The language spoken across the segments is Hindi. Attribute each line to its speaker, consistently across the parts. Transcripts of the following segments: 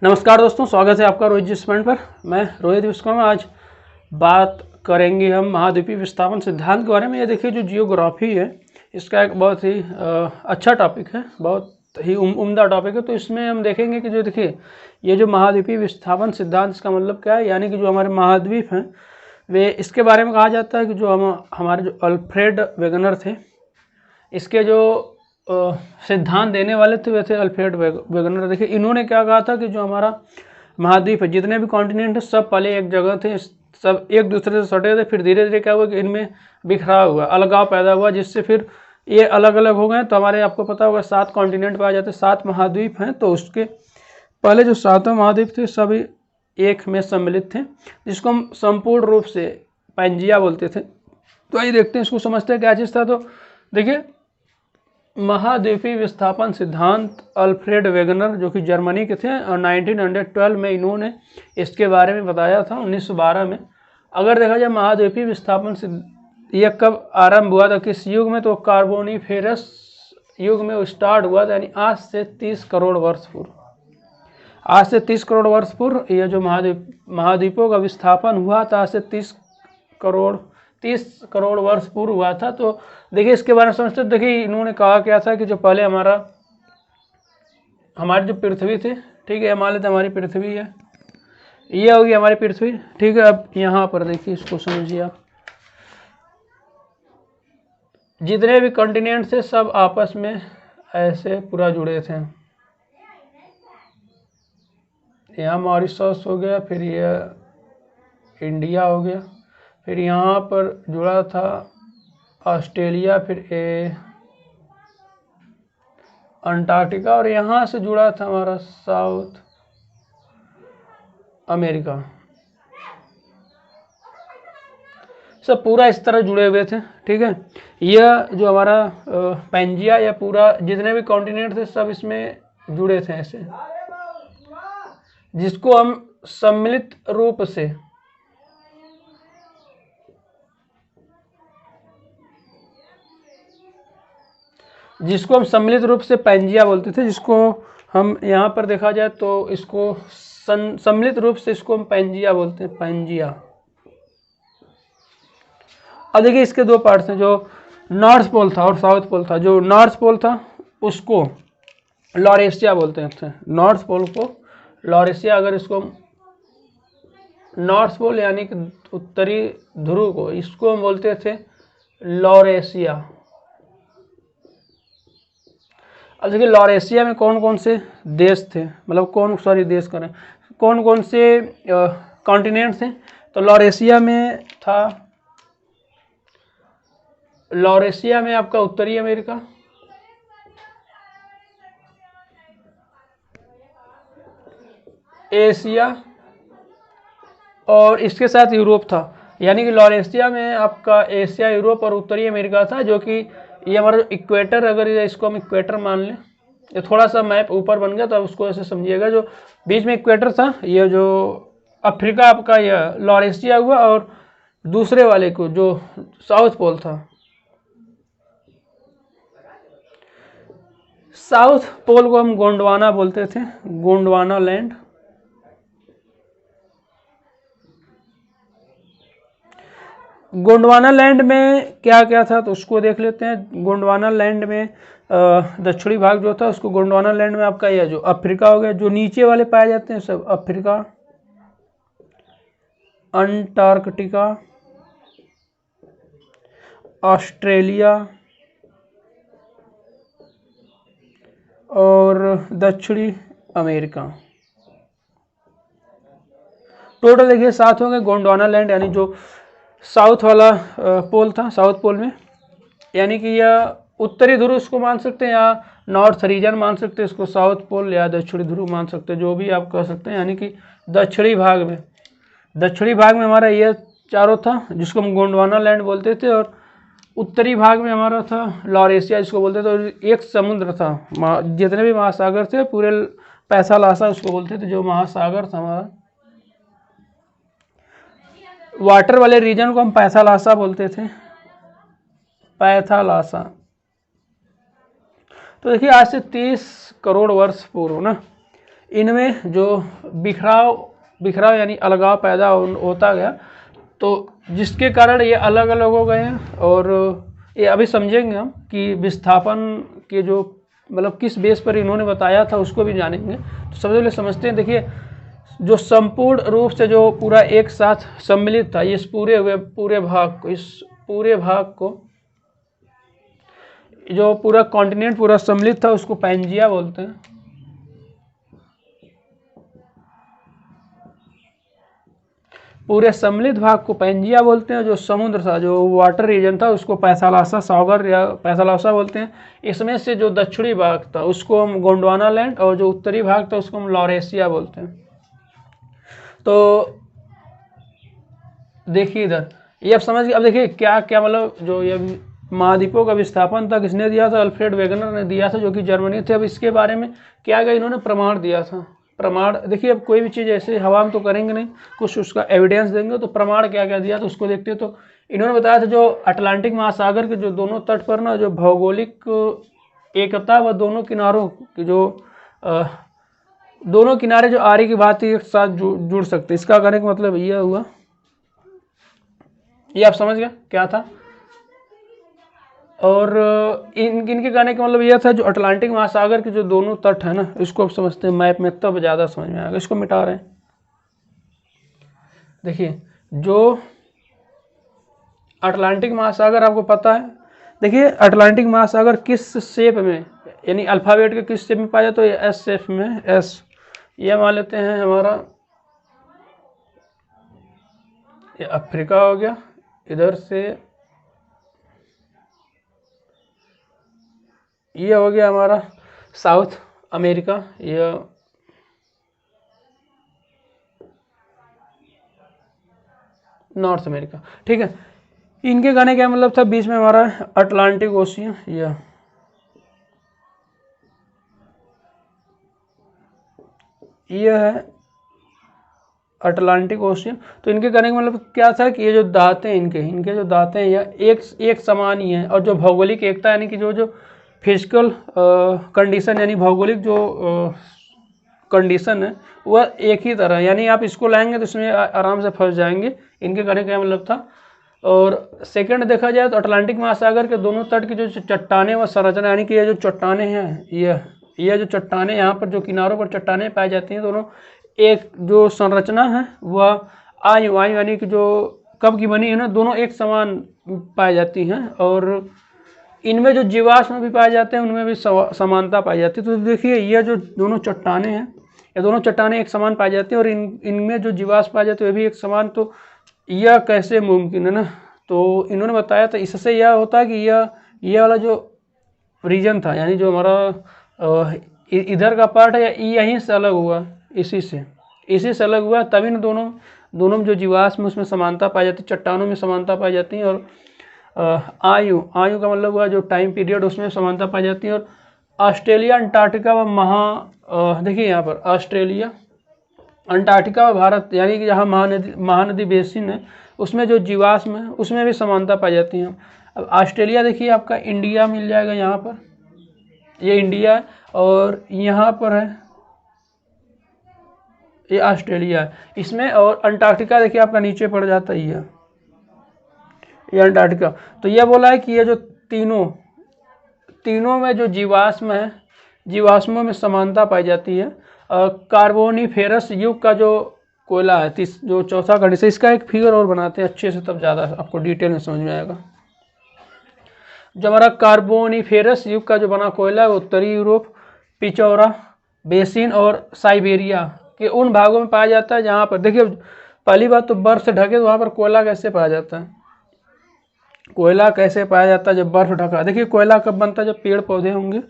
Speaker 1: नमस्कार दोस्तों, स्वागत है आपका रोहित जी पॉइंट पर। मैं रोहित विश्वकर्मा। आज बात करेंगे हम महाद्वीपीय विस्थापन सिद्धांत के बारे में। ये देखिए, जो जियोग्राफी है इसका एक बहुत ही अच्छा टॉपिक है, बहुत ही उम्दा टॉपिक है। तो इसमें हम देखेंगे कि जो देखिए ये जो महाद्वीपीय विस्थापन सिद्धांत, इसका मतलब क्या है, यानी कि जो हमारे महाद्वीप हैं वे, इसके बारे में कहा जाता है कि जो हमारे जो अल्फ्रेड वेगनर थे, इसके जो सिद्धांत देने वाले थे वे थे अल्फ्रेड वेगनर। देखिए इन्होंने क्या कहा था कि जो हमारा महाद्वीप है, जितने भी कॉन्टिनेंट है, सब पहले एक जगह थे, सब एक दूसरे से सटे थे। फिर धीरे धीरे क्या हुआ कि इनमें बिखराव हुआ, अलगाव पैदा हुआ, जिससे फिर ये अलग अलग हो गए। तो हमारे, आपको पता होगा, 7 कॉन्टिनेंट पाए जाते हैं, 7 महाद्वीप हैं। तो उसके पहले जो 7 महाद्वीप थे सभी एक में सम्मिलित थे, जिसको हम संपूर्ण रूप से पैंजिया बोलते थे। तो आइए देखते हैं, इसको समझते हैं क्या चीज़ था। तो देखिए, महाद्वीपीय विस्थापन सिद्धांत अल्फ्रेड वेगनर, जो कि जर्मनी के थे, और 1912 में इन्होंने इसके बारे में बताया था, 1912 में। अगर देखा जाए महाद्वीपीय विस्थापन यह कब आरंभ हुआ था, किस युग में, तो कार्बोनिफेरस युग में स्टार्ट हुआ था, यानी आज से 30 करोड़ वर्ष पूर्व। आज से 30 करोड़ वर्ष पूर्व यह जो महाद्वीपों का विस्थापन हुआ था, आज से 30 करोड़ वर्ष पूर्व हुआ था। तो देखिए इसके बारे में समझते, देखिए इन्होंने कहा क्या था कि जो पहले हमारी जो पृथ्वी थी, ठीक है, मान लेते हमारी पृथ्वी है, ये होगी हमारी पृथ्वी, ठीक है। अब यहाँ पर देखिए, इसको समझिए आप, जितने भी कॉन्टिनेंट थे सब आपस में ऐसे पूरा जुड़े थे। यहाँ मॉरिशस हो गया, फिर ये इंडिया हो गया, फिर यहाँ पर जुड़ा था ऑस्ट्रेलिया, फिर अंटार्कटिका, और यहाँ से जुड़ा था हमारा साउथ अमेरिका। सब पूरा इस तरह जुड़े हुए थे, ठीक है। यह जो हमारा पैंजिया, या पूरा जितने भी कॉन्टिनेंट थे सब इसमें जुड़े थे ऐसे, जिसको हम सम्मिलित रूप से पैंजिया बोलते थे, जिसको हम यहाँ पर देखा जाए तो इसको सम्मिलित रूप से इसको हम पैंजिया बोलते हैं, पैंजिया। अब देखिए इसके 2 पार्ट्स हैं, जो नॉर्थ पोल था और साउथ पोल था। जो नॉर्थ पोल था उसको लॉरेशिया बोलते थे, नॉर्थ पोल को लॉरेशिया। अगर इसको नॉर्थ पोल यानी कि उत्तरी ध्रुव को, इसको हम बोलते थे लॉरेशिया। अब देखिए लॉरेशिया में कौन कौन से देश थे, मतलब कौन कौन से कॉन्टिनेंट थे। तो लॉरेशिया में आपका उत्तरी अमेरिका, एशिया, और इसके साथ यूरोप था। यानी कि लॉरेशिया में आपका एशिया, यूरोप और उत्तरी अमेरिका था, जो कि ये हमारा इक्वेटर, अगर इसको हम इक्वेटर मान लें, ये थोड़ा सा मैप ऊपर बन गया तो उसको ऐसे समझिएगा। जो बीच में इक्वेटर था, ये जो अफ्रीका आपका यह लॉरेशिया हुआ, और दूसरे वाले को जो साउथ पोल था, साउथ पोल को हम गोंडवाना बोलते थे, गोंडवाना लैंड। गोंडवाना लैंड में क्या क्या था तो उसको देख लेते हैं। गोंडवाना लैंड में दक्षिणी भाग जो था उसको गोंडवाना लैंड में आपका यह जो अफ्रीका हो गया, जो नीचे वाले पाए जाते हैं सब अफ्रीका, अंटार्कटिका, ऑस्ट्रेलिया और दक्षिणी अमेरिका। टोटल देखिए 7 होंगे। गोंडवाना लैंड यानी जो साउथ वाला पोल था, साउथ पोल में, यानी कि यह उत्तरी ध्रुव इसको मान सकते हैं, या नॉर्थ रीजन मान सकते हैं इसको, साउथ पोल या दक्षिणी ध्रुव मान सकते हैं, जो भी आप कह सकते हैं। यानी कि दक्षिणी भाग में हमारा यह चारों था, जिसको हम गोंडवाना लैंड बोलते थे, और उत्तरी भाग में हमारा था लॉरेशिया, जिसको बोलते थे। और एक समुद्र था, जितने भी महासागर थे पूरे, पैथालासा उसको बोलते थे, जो महासागर था हमारा, वाटर वाले रीजन को हम पैथालासा बोलते थे, पैथालासा। तो देखिए आज से 30 करोड़ वर्ष पूर्व ना, इनमें जो बिखराव यानी अलगाव पैदा होता गया, तो जिसके कारण ये अलग अलग हो गए हैं। और ये अभी समझेंगे हम कि विस्थापन के जो मतलब किस बेस पर इन्होंने बताया था उसको भी जानेंगे। तो सबसे पहले समझते हैं। देखिए, जो संपूर्ण रूप से जो पूरा एक साथ सम्मिलित था, इस पूरे भाग को जो पूरा कॉन्टिनेंट पूरा सम्मिलित था उसको पैंजिया बोलते हैं। पूरे सम्मिलित भाग को पैंजिया बोलते हैं। जो समुद्र था, जो वाटर रीजन था, उसको पैसालासा सागर या पैसालासा बोलते हैं। इसमें से जो दक्षिणी भाग था उसको हम गोंडवाना लैंड, और जो उत्तरी भाग था उसको हम लॉरेशिया बोलते हैं। तो देखिए इधर, ये अब समझ गए। अब देखिए क्या क्या मतलब जो ये महाद्वीपों का विस्थापन था किसने दिया था? अल्फ्रेड वेगनर ने दिया था, जो कि जर्मनी थे। अब इसके बारे में क्या क्या इन्होंने प्रमाण दिया था। प्रमाण देखिए, अब कोई भी चीज़ ऐसे हवा में तो करेंगे नहीं, कुछ उसका एविडेंस देंगे। तो प्रमाण क्या क्या दिया तो उसको देखते हैं। तो इन्होंने बताया था जो अटलांटिक महासागर के जो दोनों तट पर ना जो भौगोलिक एकता व दोनों किनारों की जो दोनों किनारे जो आरी की भांति एक साथ जुड़ सकते, इसका कहने का मतलब यह हुआ। ये आप समझ गए क्या था। और इनके कहने का मतलब यह था जो अटलांटिक महासागर के जो दोनों तट है ना, इसको आप समझते हैं मैप में, तब ज़्यादा समझ में आएगा। इसको मिटा रहे हैं। देखिए, जो अटलांटिक महासागर आपको पता है। देखिए, अटलांटिक महासागर किस शेप में, यानी अल्फ़ाबेट के किस शेप में पाया जाता है? तो एस शेप में, एस। ये मान लेते हैं हमारा ये अफ्रीका हो गया, इधर से ये हो गया हमारा साउथ अमेरिका, ये नॉर्थ अमेरिका। ठीक है, इनके कहने का मतलब था बीच में हमारा अटलांटिक ओशियन, ये है अटलांटिक ओशियन। तो इनके कहने का मतलब क्या था कि ये जो दांत हैं इनके जो दांत हैं यह एक समान ही हैं। और जो भौगोलिक एकता यानी कि जो फिजिकल कंडीशन यानी भौगोलिक जो कंडीशन है वह एक ही तरह, यानी आप इसको लाएंगे तो इसमें आराम से फंस जाएंगे। इनके कहने का मतलब था। और सेकंड देखा जाए तो अटलांटिक महासागर के दोनों तट की जो चट्टानें व संरचना, यानी कि ये जो चट्टानें हैं, ये जो चट्टानें यहाँ पर जो किनारों पर चट्टानें पाई जाती हैं, दोनों एक जो संरचना है वह आयु यानी कि जो कब की बनी है ना, दोनों एक समान पाई जाती हैं। और इनमें जो जीवाश्म भी पाए जाते हैं उनमें भी समानता पाई जाती है। तो देखिए, ये जो दोनों चट्टानें हैं, ये दोनों चट्टानें एक समान पाई जाती हैं, और इनमें जो जीवाश्म पाए जाते हैं वे भी एक समान। तो यह कैसे मुमकिन है ना? तो इन्होंने बताया था इससे यह होता है कि यह वाला जो रीजन था, यानी जो हमारा इधर का पार्ट है, यहीं से अलग हुआ, इसी से अलग हुआ, तभी न दोनों में जो जीवाश्म उसमें समानता पाई जाती, चट्टानों में समानता पाई जाती है। और आयु का मतलब हुआ जो टाइम पीरियड, उसमें समानता पाई जाती है। और ऑस्ट्रेलिया, अंटार्कटिका व देखिए यहाँ पर ऑस्ट्रेलिया, अंटार्कटिका व भारत, यानी कि जहाँ महानदी बेसिन है उसमें जो जीवाश्म है उसमें भी समानता पाई जाती है। अब ऑस्ट्रेलिया देखिए आपका इंडिया मिल जाएगा, यहाँ पर ये इंडिया है, और यहाँ पर है ये ऑस्ट्रेलिया है इसमें। और अंटार्कटिका देखिए आपका नीचे पड़ जाता है, ये अंटार्कटिका। तो यह बोला है कि ये जो तीनों में जो जीवाश्म है, जीवाश्मों में समानता पाई जाती है। कार्बोनिफेरस युग का जो कोयला है, जो चौथा कंडीशन, इसका एक फिगर और बनाते हैं अच्छे से, तब ज़्यादा आपको डिटेल में समझ में आएगा। जो हमारा कार्बोनिफेरस युग का जो बना कोयला है, उत्तरी यूरोप, पिचौरा बेसिन और साइबेरिया के उन भागों में पाया जाता है जहाँ पर, देखिए पहली बात तो बर्फ से ढके, तो वहाँ पर कोयला कैसे पाया जाता है? कोयला कैसे पाया जाता है जब बर्फ ढका? देखिए, कोयला कब बनता है? जब पेड़ पौधे होंगे,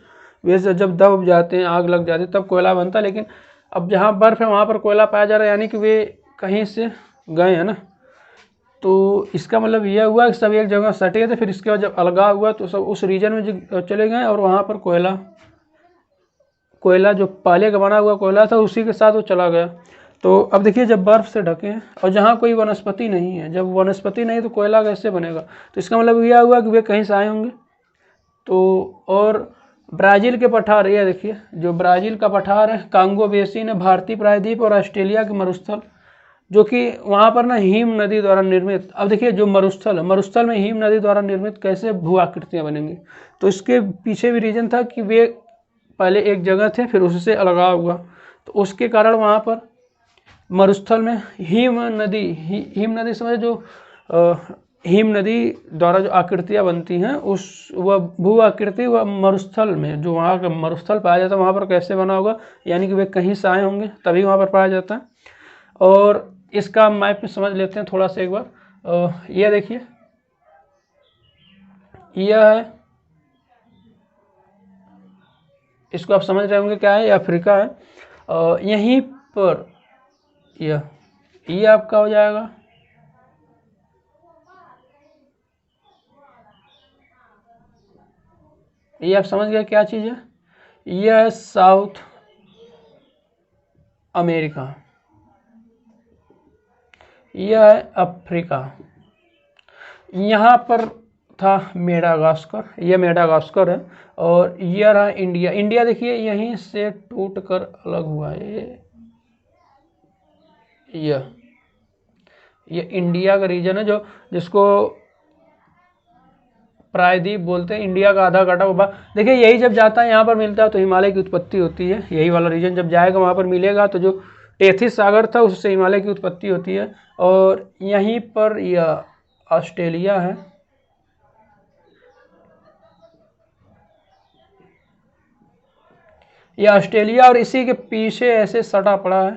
Speaker 1: वैसे जब दब जाते हैं, आग लग जाती है, तब कोयला बनता है। लेकिन अब जहाँ बर्फ है वहाँ पर कोयला पाया जा रहा है, यानी कि वे कहीं से गए हैं ना। तो इसका मतलब यह हुआ कि सब एक जगह सटे थे, फिर इसके बाद जब अलगाव हुआ तो सब उस रीजन में चले गए, और वहाँ पर कोयला जो पहले का बना हुआ कोयला था उसी के साथ वो चला गया। तो अब देखिए, जब बर्फ से ढके हैं और जहाँ कोई वनस्पति नहीं है, जब वनस्पति नहीं तो कोयला कैसे बनेगा? तो इसका मतलब यह हुआ कि वे कहीं से आए होंगे। तो और ब्राज़ील के पठार, ये देखिए जो ब्राज़ील का पठार है, कांगो बेसिन है, भारतीय प्रायद्वीप और ऑस्ट्रेलिया के मरुस्थल, जो कि वहाँ पर ना हिम नदी द्वारा निर्मित। अब देखिए जो मरुस्थल है, मरुस्थल में हिम नदी द्वारा निर्मित कैसे भू आकृतियाँ बनेंगी, तो इसके पीछे भी रीजन था कि वे पहले एक जगह थे, फिर उससे अलगाव हुआ, तो उसके कारण वहाँ पर मरुस्थल में हिम नदी समझ, जो हिम नदी द्वारा जो आकृतियाँ बनती हैं, उस वह भू आकृति वह मरुस्थल में, जो वहाँ का मरुस्थल पाया जाता है वहाँ पर कैसे बना होगा, यानी कि वे कहीं से आए होंगे तभी वहाँ पर पाया जाता है। और इसका मैप में समझ लेते हैं थोड़ा सा एक बार। यह देखिए, यह है, इसको आप समझ रहे होंगे क्या है, ये अफ्रीका है। यहीं पर यह आपका हो जाएगा, ये आप समझ गए क्या चीज़ है, यह है साउथ अमेरिका, यह है अफ्रीका, यहाँ पर था मेडागास्कर, यह मेडागास्कर है, और यह रहा इंडिया। इंडिया देखिए यहीं से टूट कर अलग हुआ है, ये इंडिया का रीजन है, जो जिसको प्रायद्वीप बोलते हैं। इंडिया का आधा कटा हुआ, देखिए यही जब जाता है यहाँ पर मिलता है तो हिमालय की उत्पत्ति होती है। यही वाला रीजन जब जाएगा वहाँ पर मिलेगा, तो जो टेथिस सागर था उससे हिमालय की उत्पत्ति होती है। और यहीं पर यह ऑस्ट्रेलिया है, यह ऑस्ट्रेलिया, और इसी के पीछे ऐसे सटा पड़ा है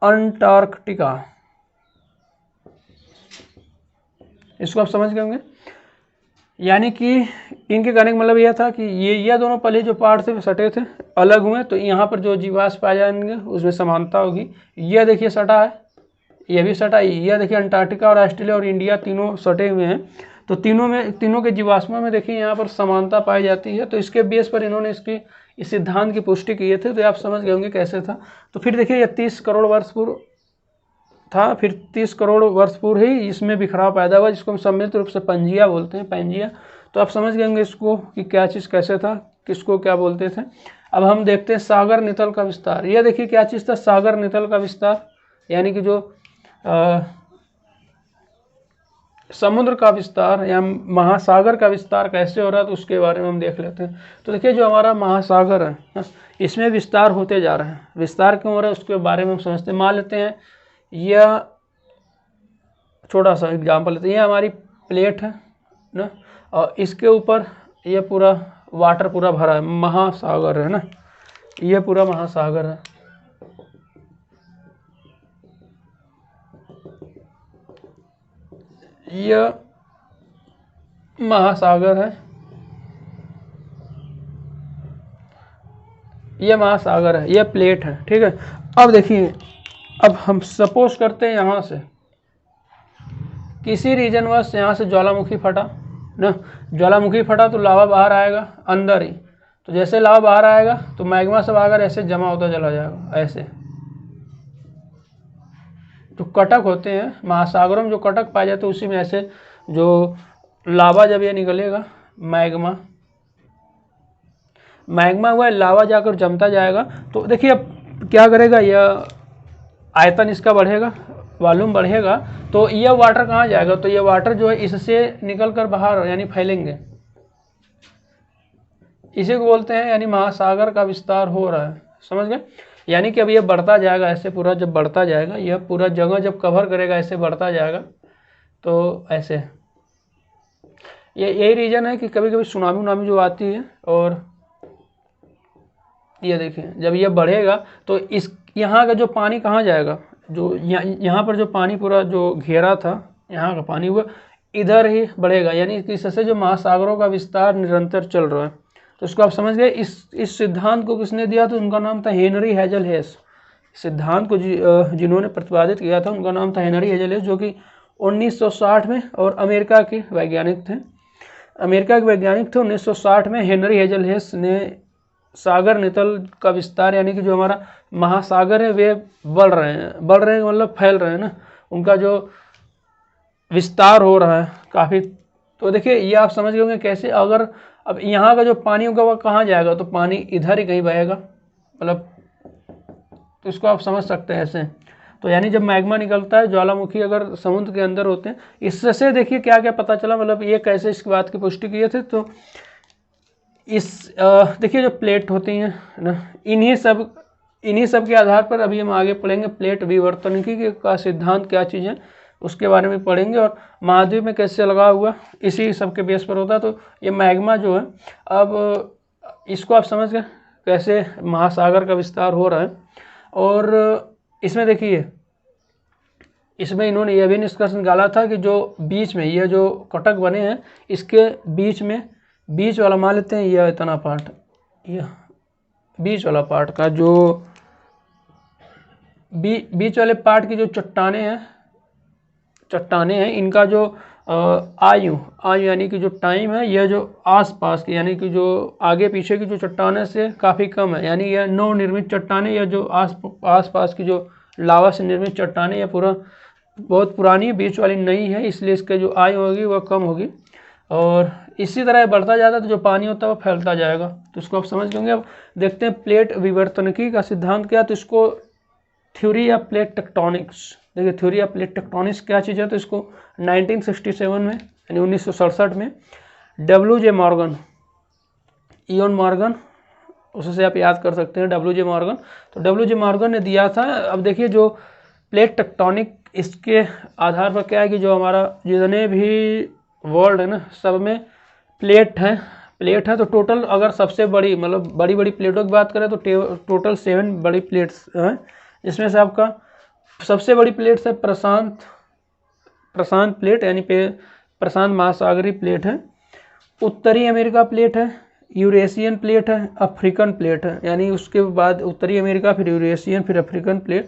Speaker 1: अंटार्कटिका। इसको आप समझ गए होंगे, यानी कि इनके कहने का मतलब यह था कि ये दोनों पहले जो पार्ट थे सटे थे, अलग हुए, तो यहाँ पर जो जीवाश्म पाए जाएंगे उसमें समानता होगी। यह देखिए सटा है, यह भी सटा, यह देखिए अंटार्कटिका और ऑस्ट्रेलिया और इंडिया तीनों सटे हुए हैं, तो तीनों के जीवाश्मों में देखिए यहाँ पर समानता पाई जाती है। तो इसके बेस पर इन्होंने इस सिद्धांत की पुष्टि किए थे, तो आप समझ गए होंगे कैसे था। तो फिर देखिए यह 30 करोड़ वर्ष पूर्व था, फिर 30 करोड़ वर्ष पूर्व ही इसमें बिखराव पैदा हुआ, जिसको हम सम्मिलित रूप से पंजिया बोलते हैं, पैंजिया। तो आप समझ गए होंगे इसको कि क्या चीज़ कैसे था, किसको क्या बोलते थे। अब हम देखते हैं सागर नितल का विस्तार। यह देखिए क्या चीज़ था, सागर नितल का विस्तार, यानी कि जो समुद्र का विस्तार या महासागर का विस्तार कैसे हो रहा है, तो उसके बारे में हम देख लेते हैं। तो देखिए जो हमारा महासागर है, इसमें विस्तार होते जा रहे हैं। विस्तार क्यों हो रहा है उसके बारे में हम समझते हैं। मान लेते हैं यह छोटा सा एग्जाम्पल लेते हैं, यह हमारी प्लेट है ना, और इसके ऊपर यह पूरा वाटर पूरा भरा है, महासागर है ना, यह पूरा महासागर है। यह महासागर है, यह महासागर है, यह प्लेट है, ठीक है। अब देखिए, अब हम सपोज करते हैं यहाँ से किसी रीजन वश यहाँ से ज्वालामुखी फटा ना, ज्वालामुखी फटा तो लावा बाहर आएगा अंदर ही, तो जैसे लावा बाहर आएगा तो मैग्मा सब आकर ऐसे जमा होता चला जाएगा, ऐसे जो कटक होते हैं महासागरों में, जो कटक पाए जाते हैं उसी में ऐसे जो लावा जब ये निकलेगा, मैग्मा हुआ, लावा जाकर जमता जाएगा। तो देखिए अब क्या करेगा, यह आयतन इसका बढ़ेगा, वॉल्यूम बढ़ेगा, तो यह वाटर कहाँ जाएगा, तो यह वाटर जो है इससे निकल कर बाहर यानी फैलेंगे, इसी को बोलते हैं यानी महासागर का विस्तार हो रहा है, समझ गए। यानी कि अब यह बढ़ता जाएगा ऐसे, पूरा जब बढ़ता जाएगा, यह पूरा जगह जब कवर करेगा ऐसे बढ़ता जाएगा, तो ऐसे यही रीजन है कि कभी कभी सुनामी जो आती है, और ये देखिए जब ये बढ़ेगा तो इस यहाँ का जो पानी कहाँ जाएगा, जो यहाँ पर जो पानी पूरा जो घेरा था यहाँ का पानी, वो इधर ही बढ़ेगा, यानी इससे जो महासागरों का विस्तार निरंतर चल रहा है। तो इसको आप समझ गए। इस सिद्धांत को किसने दिया, तो उनका नाम था हेनरी हेजल हेस। सिद्धांत को जिन्होंने प्रतिपादित किया था उनका नाम था हेनरी हेजल हेस, जो कि 1960 में, और अमेरिका के वैज्ञानिक थे। 1960 में हेनरी हेजल हेस ने सागर नितल का विस्तार, यानी कि जो हमारा महासागर है वे बढ़ रहे हैं मतलब फैल रहे हैं ना, उनका जो विस्तार हो रहा है काफ़ी। तो देखिए ये आप समझ गए होंगे कैसे, अगर अब यहाँ का जो पानी होगा वह कहाँ जाएगा, तो पानी इधर ही कहीं बहेगा, मतलब तो इसको आप समझ सकते हैं ऐसे। तो यानी जब मैग्मा निकलता है, ज्वालामुखी अगर समुद्र के अंदर होते हैं, इससे देखिए क्या क्या पता चला, मतलब ये कैसे इस बात की पुष्टि किए थे। तो इस देखिए जो प्लेट होती हैं ना, इन्हीं सब के आधार पर अभी हम आगे पढ़ेंगे प्लेट विवर्तनिकी का सिद्धांत क्या चीज़ है उसके बारे में पढ़ेंगे, और महाद्वीप में कैसे लगा हुआ इसी सब के बेस पर होता है। तो ये मैग्मा जो है, अब इसको आप समझ गए कैसे महासागर का विस्तार हो रहा है। और इसमें देखिए, इसमें इन्होंने यह भी निष्कर्ष निकाला था कि जो बीच में ये जो कटक बने हैं, इसके बीच में, बीच वाला मान लेते हैं यह इतना पार्ट, यह बीच वाला पार्ट का जो बीच वाले पार्ट की जो चट्टाने हैं, इनका जो आयु यानी कि जो टाइम है, यह जो आसपास की यानी कि जो आगे पीछे की जो चट्टाने से काफ़ी कम है। यानी यह नव निर्मित चट्टाने या जो आसपास की जो लावा से निर्मित चट्टाने, यह पूरा बहुत पुरानी है, बीच वाली नई है, इसलिए इसके जो आयु होगी वह कम होगी। और इसी तरह बढ़ता जाता है तो जो पानी होता है वो फैलता जाएगा। तो इसको आप समझ लेंगे। अब देखते हैं प्लेट विवर्तनिकी का सिद्धांत क्या, तो इसको थ्योरी ऑफ प्लेट टेक्टोनिक्स, देखिए थ्योरी ऑफ प्लेट टेक्टोनिक्स क्या चीज़ है, तो इसको 1967 में यानी 1967 में WJ मॉर्गन, इयन मॉर्गन, उससे आप याद कर सकते हैं WJ मॉर्गन। तो WJ मॉर्गन ने दिया था। अब देखिए जो प्लेट टेक्टोनिक, इसके आधार पर क्या है कि जो हमारा जितने भी वर्ल्ड है ना, सब में प्लेट है। तो टोटल अगर सबसे बड़ी, मतलब बड़ी बड़ी प्लेटों की बात करें तो टोटल 7 बड़ी प्लेट्स हैं, जिसमें से आपका सबसे बड़ी प्लेट है प्रशांत प्लेट, यानी प्रशांत महासागरीय प्लेट है। उत्तरी अमेरिका प्लेट है, यूरेशियन प्लेट है, अफ्रीकन प्लेट है, यानी उसके बाद उत्तरी अमेरिका, फिर यूरेशियन, फिर अफ्रीकन प्लेट,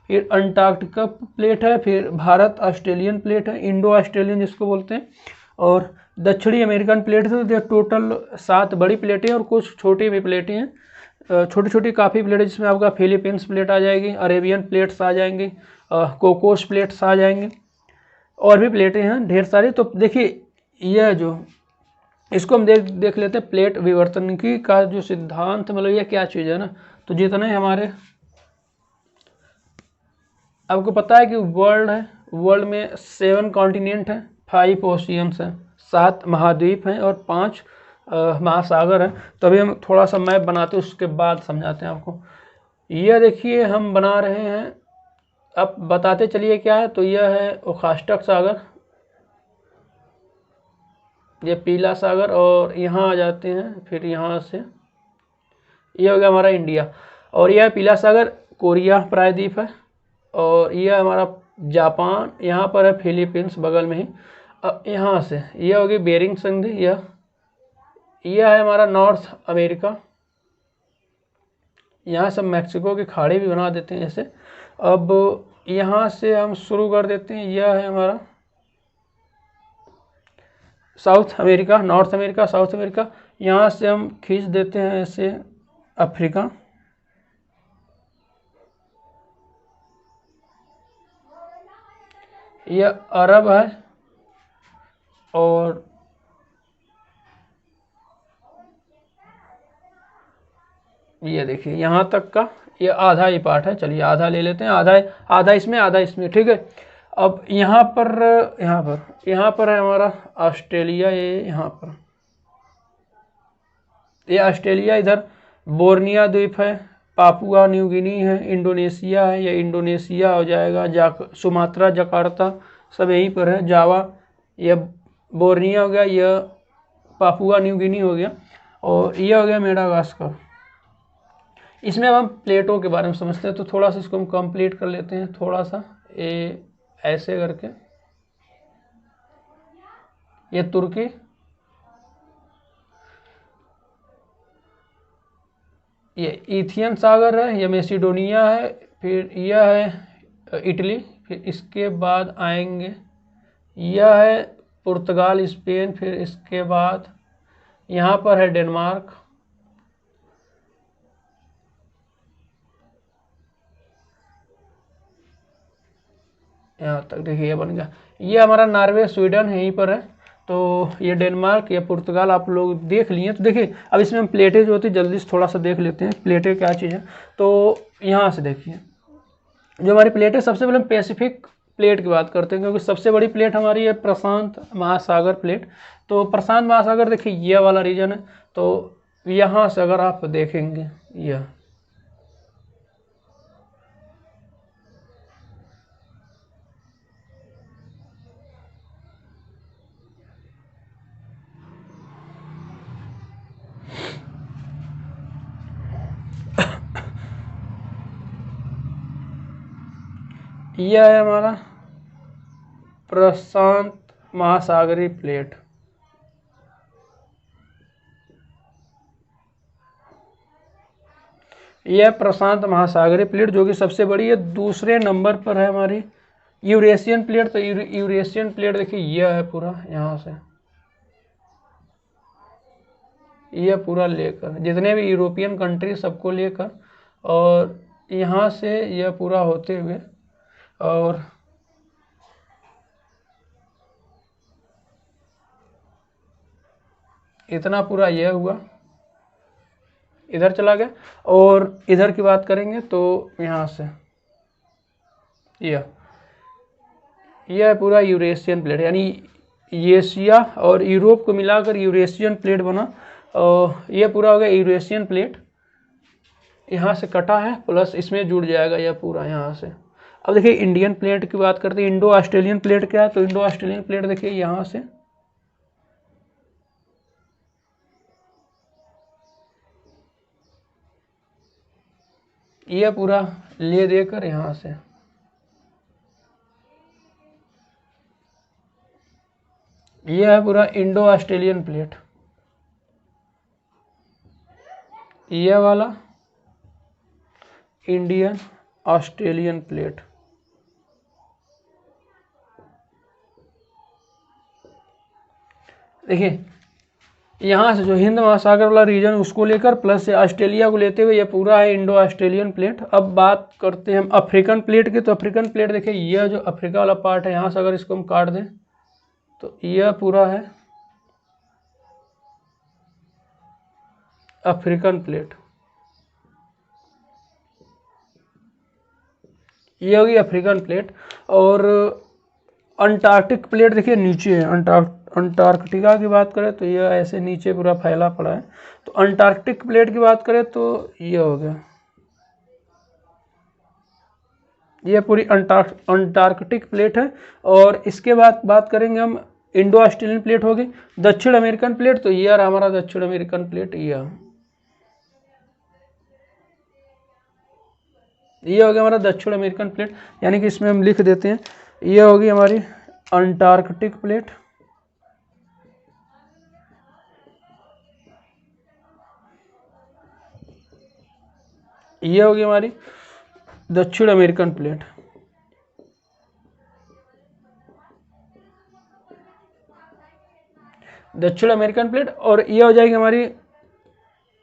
Speaker 1: फिर अंटार्कटिका प्लेट है, फिर भारत ऑस्ट्रेलियन प्लेट है, इंडो ऑस्ट्रेलियन जिसको बोलते हैं, और दक्षिणी अमेरिकन प्लेट है। तो टोटल 7 बड़ी प्लेटें और कुछ छोटी भी प्लेटें हैं, छोटी छोटी काफ़ी प्लेटें, जिसमें आपका फिलीपींस प्लेट आ जाएगी, अरेबियन प्लेट्स आ जाएंगी, कोकोस प्लेट्स आ जाएंगे, और भी प्लेटें हैं ढेर सारी। तो देखिए यह जो, इसको हम देख लेते हैं प्लेट विवर्तनिकी का जो सिद्धांत, मतलब यह क्या चीज़ है ना। तो जितने हमारे, आपको पता है कि वर्ल्ड में 7 कॉन्टिनेंट हैं, 5 ओशियंस हैं, 7 महाद्वीप हैं और 5 महासागर हैं। तो अभी हम थोड़ा सा मैप बनाते हैं, उसके बाद समझाते हैं आपको। यह देखिए हम बना रहे हैं, अब बताते चलिए क्या है। तो यह है ओखोत्स्क सागर, ये पीला सागर, और यहाँ आ जाते हैं, फिर यहाँ से ये हो गया हमारा इंडिया, और यह पीला सागर कोरिया प्रायद्वीप है, और यह हमारा जापान, यहाँ पर है फिलीपींस बगल में ही। अब यहाँ से यह होगी बेरिंग संधि, यह है हमारा नॉर्थ अमेरिका, यहाँ से मैक्सिको की खाड़ी भी बना देते हैं जैसे। अब यहाँ से हम शुरू कर देते हैं, यह है हमारा south America, north America, south America. यहाँ से हम खींच देते हैं ऐसे अफ्रीका, यह अरब है, और ये देखिए यहाँ तक का ये आधा ही पार्ट है। चलिए आधा ले लेते हैं, आधा इसमें आधा इसमें, ठीक है। अब यहाँ पर है हमारा ऑस्ट्रेलिया, ये यहाँ पर, ये ऑस्ट्रेलिया, इधर बोर्निया द्वीप है, पापुआ न्यू गिनी है, इंडोनेशिया है, ये इंडोनेशिया हो जाएगा, सुमात्रा, जकार्ता सब यहीं पर है, जावा, यह बोर्निया हो गया, यह पापुआ न्यू गिनी हो गया, और यह हो गया मेडागास्कर। इसमें अब हम प्लेटों के बारे में समझते हैं, तो थोड़ा सा इसको हम कंप्लीट कर लेते हैं, थोड़ा सा ये ऐसे करके। ये तुर्की, ये इथियन सागर है, ये मैसिडोनिया है, फिर यह है इटली, फिर इसके बाद आएंगे, यह है पुर्तगाल, स्पेन, फिर इसके बाद यहाँ पर है डेनमार्क, यहाँ तक देखिए ये बन गया। ये हमारा नॉर्वे, स्वीडन यहीं पर है। तो ये डेनमार्क या पुर्तगाल आप लोग देख लिए। तो देखिए अब इसमें हम प्लेटें जो होती है जल्दी से थोड़ा सा देख लेते हैं प्लेटें क्या चीज़ है। तो यहाँ से देखिए जो हमारी प्लेट है, सबसे पहले हम पैसिफिक प्लेट की बात करते हैं क्योंकि सबसे बड़ी प्लेट हमारी है प्रशांत महासागर प्लेट। तो प्रशांत महासागर देखिए ये वाला रीजन है। तो यहाँ से अगर आप देखेंगे यह है हमारा प्रशांत महासागरीय प्लेट। यह प्रशांत महासागरीय प्लेट जो कि सबसे बड़ी है। दूसरे नंबर पर है हमारी यूरेशियन प्लेट। तो यूरेशियन प्लेट देखिए यह है पूरा, यहाँ से यह पूरा लेकर जितने भी यूरोपियन कंट्री सबको लेकर और यहाँ से यह पूरा होते हुए और इतना पूरा यह हुआ, इधर चला गया। और इधर की बात करेंगे तो यहाँ से यह पूरा यूरेशियन प्लेट, यानी एशिया और यूरोप को मिलाकर यूरेशियन प्लेट बना। और यह पूरा हो गया यूरेशियन प्लेट, यहाँ से कटा है प्लस इसमें जुड़ जाएगा यह पूरा यहाँ से। अब देखिए इंडियन प्लेट की बात करते हैं। इंडो ऑस्ट्रेलियन प्लेट क्या है? तो इंडो ऑस्ट्रेलियन प्लेट देखिए यहाँ से यह पूरा ले देकर यहाँ से यह है पूरा इंडो ऑस्ट्रेलियन प्लेट। यह वाला इंडियन ऑस्ट्रेलियन प्लेट। देखिए यहाँ से जो हिंद महासागर वाला रीजन उसको लेकर प्लस ऑस्ट्रेलिया को लेते हुए ये पूरा है इंडो ऑस्ट्रेलियन प्लेट। अब बात करते हैं हम अफ्रीकन प्लेट की। तो अफ्रीकन प्लेट देखिए यह जो अफ्रीका वाला पार्ट है, यहाँ से अगर इसको हम काट दें तो यह पूरा है अफ्रीकन प्लेट। ये होगी अफ्रीकन प्लेट। और अंटार्कटिक प्लेट देखिए नीचे है। अंटार्कटिका की बात करें तो यह ऐसे नीचे पूरा फैला पड़ा है। तो अंटार्कटिक प्लेट की बात करें तो यह हो गया, यह पूरी अंटार्कटिक प्लेट है। और इसके बाद बात करेंगे हम इंडो ऑस्ट्रेलियन प्लेट होगी। दक्षिण अमेरिकन प्लेट तो यह हमारा दक्षिण अमेरिकन प्लेट। यह हो गया हमारा दक्षिण अमेरिकन प्लेट, यानी कि इसमें हम लिख देते हैं यह होगी हमारी अंटार्कटिक प्लेट। यह होगी हमारी दक्षिण अमेरिकन प्लेट। दक्षिण अमेरिकन प्लेट। और यह हो जाएगी हमारी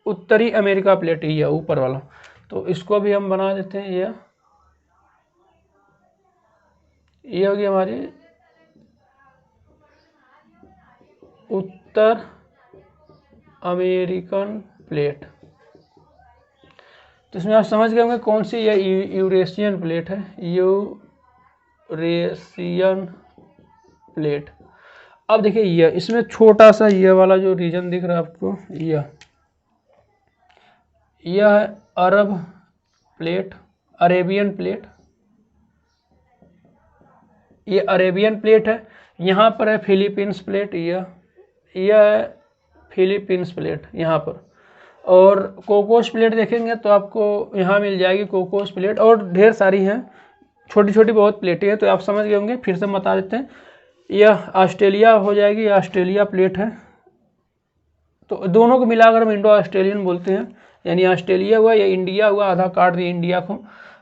Speaker 1: उत्तरी अमेरिका प्लेट, यह ऊपर वाला। तो इसको भी हम बना देते हैं। यह होगी हमारी उत्तर अमेरिकन प्लेट। तो इसमें आप समझ गए होंगे कौन सी यह यूरेशियन प्लेट है, यूरेशियन प्लेट। अब देखिए यह इसमें छोटा सा यह वाला जो रीजन दिख रहा है आपको, यह है अरब प्लेट, अरेबियन प्लेट। ये अरेबियन प्लेट है। यहाँ पर है फिलीपींस प्लेट, यह है फिलीपींस प्लेट यहाँ पर। और कोकोस प्लेट देखेंगे तो आपको यहाँ मिल जाएगी कोकोस प्लेट। और ढेर सारी हैं, छोटी छोटी बहुत प्लेटें हैं। तो आप समझ गए होंगे, फिर से बता देते हैं। यह ऑस्ट्रेलिया हो जाएगी, यह ऑस्ट्रेलिया प्लेट है। तो दोनों को मिलाकर हम इंडो ऑस्ट्रेलियन बोलते हैं, यानी ऑस्ट्रेलिया हुआ या इंडिया हुआ, आधा काट दिए इंडिया को।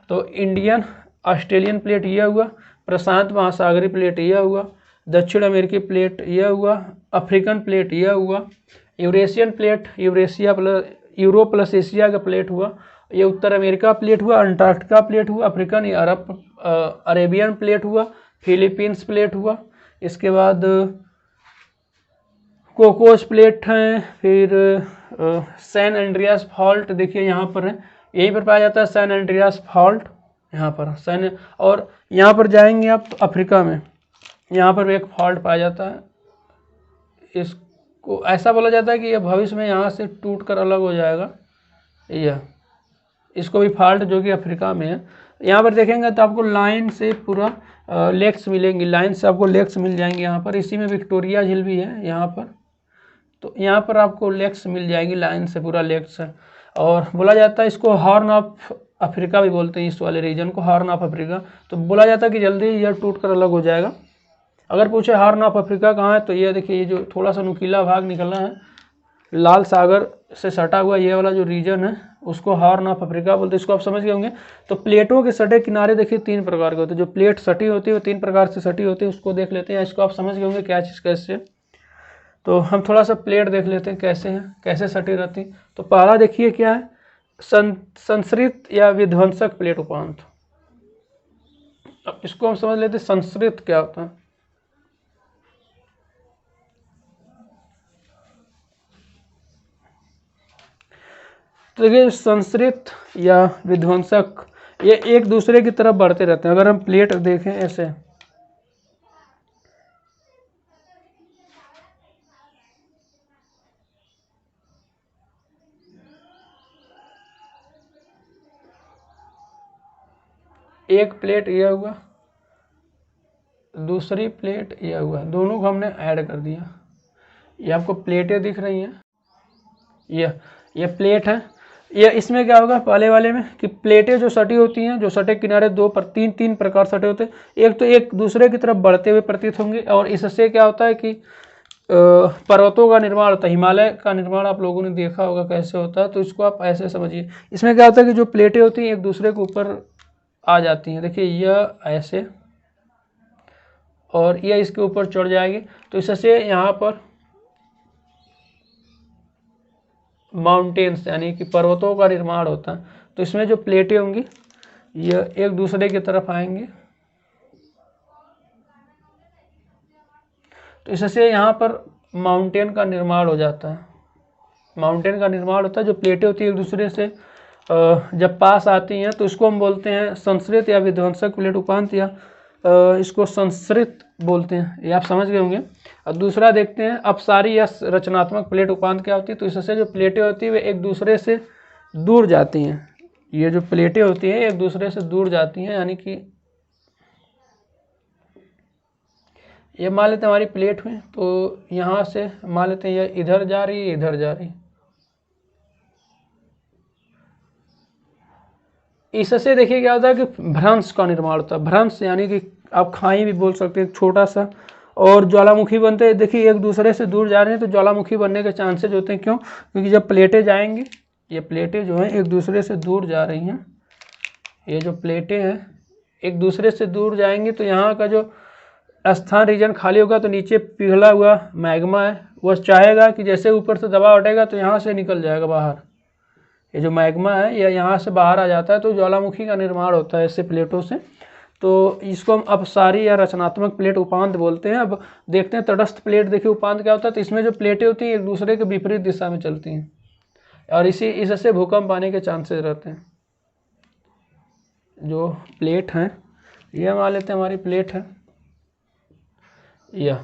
Speaker 1: तो इंडियन ऑस्ट्रेलियन प्लेट यह हुआ, प्रशांत महासागरीय प्लेट यह हुआ, दक्षिण अमेरिकी प्लेट यह हुआ, अफ्रीकन प्लेट यह हुआ, Eurasian plate Eurasia plus Europe plus Asia का प्लेट हुआ, ये उत्तर अमेरिका प्लेट हुआ, अंटार्कटिका प्लेट हुआ, अफ्रीकन या अरेबियन प्लेट हुआ, फिलीपींस प्लेट हुआ। इसके बाद कोकोस प्लेट हैं, फिर सैन एंड्रियास फॉल्ट देखिए यहाँ पर है, यहीं पर पाया जाता है सैन एंड्रियास फॉल्ट, यहाँ पर सैन। और यहाँ पर जाएंगे आप तो अफ्रीका में यहाँ पर भी एक फॉल्ट पाया जाता है। इसको ऐसा बोला जाता है कि यह भविष्य में यहाँ से टूट कर अलग हो जाएगा, यह इसको भी फॉल्ट जो कि अफ्रीका में है। यहाँ पर देखेंगे तो आपको लाइन से पूरा लेक्स मिलेंगी, लाइन से आपको लेक्स मिल जाएंगे यहाँ पर। इसी में विक्टोरिया झील भी है यहाँ पर, तो यहाँ पर आपको लेक्स मिल जाएगी, लाइन से पूरा लेक्स है। और बोला जाता है इसको हॉर्न ऑफ अफ्रीका भी बोलते हैं, इस वाले रीजन को हॉर्न ऑफ अफ्रीका। तो बोला जाता है कि जल्दी यह टूट कर अलग हो जाएगा। अगर पूछे हॉर्न ऑफ अफ्रीका कहाँ है, तो ये देखिए, ये जो थोड़ा सा नुकीला भाग निकला है लाल सागर से सटा हुआ ये वाला जो रीजन है, उसको हॉर्न ऑफ अफ्रीका बोलते हैं। इसको आप समझ गए होंगे। तो प्लेटों के सटे किनारे देखिए 3 प्रकार के होते हैं। जो प्लेट सटी होती है वो 3 प्रकार से सटी होती है, उसको देख लेते हैं। इसको आप समझ गए होंगे क्या चीज़ कैसे। तो हम थोड़ा सा प्लेट देख लेते हैं कैसे हैं, कैसे सटी रहती। तो पहला देखिए क्या है, संस्कृत या विध्वंसक प्लेट उपांत। अब इसको हम समझ लेते हैं संस्कृत क्या होता है। तो देखिए संस्कृत या विध्वंसक ये एक दूसरे की तरफ बढ़ते रहते हैं। अगर हम प्लेट देखें ऐसे, एक प्लेट यह हुआ, दूसरी प्लेट यह हुआ, दोनों को हमने ऐड कर दिया। ये आपको प्लेटें दिख रही हैं, ये प्लेट है। ये इसमें क्या होगा पहले वाले में कि प्लेटें जो सटी होती हैं, जो सटे किनारे 2 पर 3 प्रकार सटे होते हैं। एक तो एक दूसरे की तरफ बढ़ते हुए प्रतीत होंगे, और इससे क्या होता है कि पर्वतों का निर्माण होता है। हिमालय का निर्माण आप लोगों ने देखा होगा कैसे होता है, तो इसको आप ऐसे समझिए। इसमें क्या होता है कि जो प्लेटें होती हैं एक दूसरे के ऊपर आ जाती हैं। देखिए यह ऐसे, और यह इसके ऊपर चढ़ जाएगी, तो इससे यहाँ पर माउंटेन्स यानी कि पर्वतों का निर्माण होता है। तो इसमें जो प्लेटें होंगी यह एक दूसरे की तरफ आएंगे, तो इससे यहाँ पर माउंटेन का निर्माण हो जाता है। माउंटेन का निर्माण होता है, जो प्लेटें होती है एक दूसरे से जब पास आती हैं, तो इसको हम बोलते हैं संस्कृत या विध्वंसक प्लेट उपांत, या इसको संस्कृत बोलते हैं। ये आप समझ गए होंगे। और दूसरा देखते हैं अपसारी या रचनात्मक प्लेट उपांत क्या होती है। तो इससे जो प्लेटें होती है वे एक दूसरे से दूर जाती हैं। ये जो प्लेटें होती हैं एक दूसरे से दूर जाती हैं, यानी कि ये मान लेते हैं हमारी प्लेट में, तो यहाँ से मान लेते हैं ये इधर जा रही है, इधर जा रही है। इससे देखिए क्या होता है कि भ्रंश का निर्माण होता है। भ्रंश यानी कि आप खाई भी बोल सकते हैं, छोटा सा, और ज्वालामुखी बनते हैं। देखिए एक दूसरे से दूर जा रहे हैं तो ज्वालामुखी बनने के चांसेज होते हैं। क्यों? क्योंकि जब प्लेटें जाएंगी, ये प्लेटें जो हैं एक दूसरे से दूर जा रही हैं, ये जो प्लेटें हैं एक दूसरे से दूर जाएंगी, तो यहाँ का जो स्थान रीजन खाली होगा, तो नीचे पिघला हुआ मैग्मा है वह चाहेगा कि जैसे ऊपर से दबाव हटेगा तो यहाँ से निकल जाएगा बाहर। ये जो मैग्मा है यह यहाँ से बाहर आ जाता है, तो ज्वालामुखी का निर्माण होता है इससे प्लेटों से। तो इसको हम अपसारी या रचनात्मक प्लेट उपांत बोलते हैं। अब देखते हैं तटस्थ प्लेट। देखिए उपांत क्या होता है, तो इसमें जो प्लेटें होती हैं एक दूसरे के विपरीत दिशा में चलती हैं, और इससे भूकंप आने के चांसेस रहते हैं। जो प्लेट हैं ये मान लेते हैं हमारी प्लेट है, यह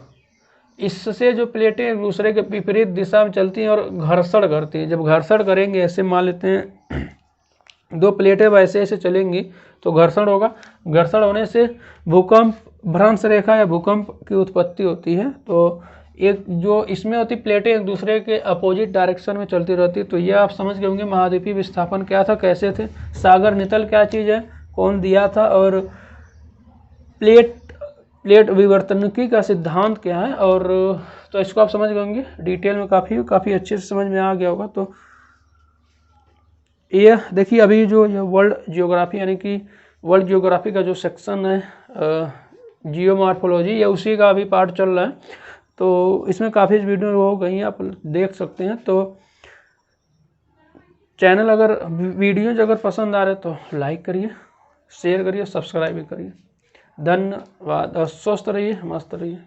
Speaker 1: इससे जो प्लेटें एक दूसरे के विपरीत दिशा में चलती हैं और घर्षण करती हैं। जब घर्षण करेंगे, ऐसे मान लेते हैं 2 प्लेटें वैसे ऐसे चलेंगी तो घर्षण होगा। घर्षण होने से भूकंप भ्रंश रेखा या भूकंप की उत्पत्ति होती है। तो एक जो इसमें होती प्लेटें एक दूसरे के अपोजिट डायरेक्शन में चलती रहती। तो यह आप समझ गए होंगे महाद्वीपीय विस्थापन क्या था, कैसे थे, सागर नितल क्या चीज़ है, कौन दिया था, और प्लेट विवर्तनिकी का सिद्धांत क्या है। और तो इसको आप समझ गए होंगे डिटेल में, काफ़ी अच्छे से समझ में आ गया होगा। तो ये देखिए अभी जो वर्ल्ड जियोग्राफी यानी कि वर्ल्ड जियोग्राफी का जो सेक्शन है जियोमॉर्फोलॉजी, ये उसी का अभी पार्ट चल रहा है। तो इसमें काफ़ी वीडियो हो गई हैं, आप देख सकते हैं। तो चैनल अगर वीडियोज अगर पसंद आ रहे तो लाइक करिए, शेयर करिए, सब्सक्राइब भी करिए। धन्यवाद और स्वस्थ रहिए, मस्त रहिए।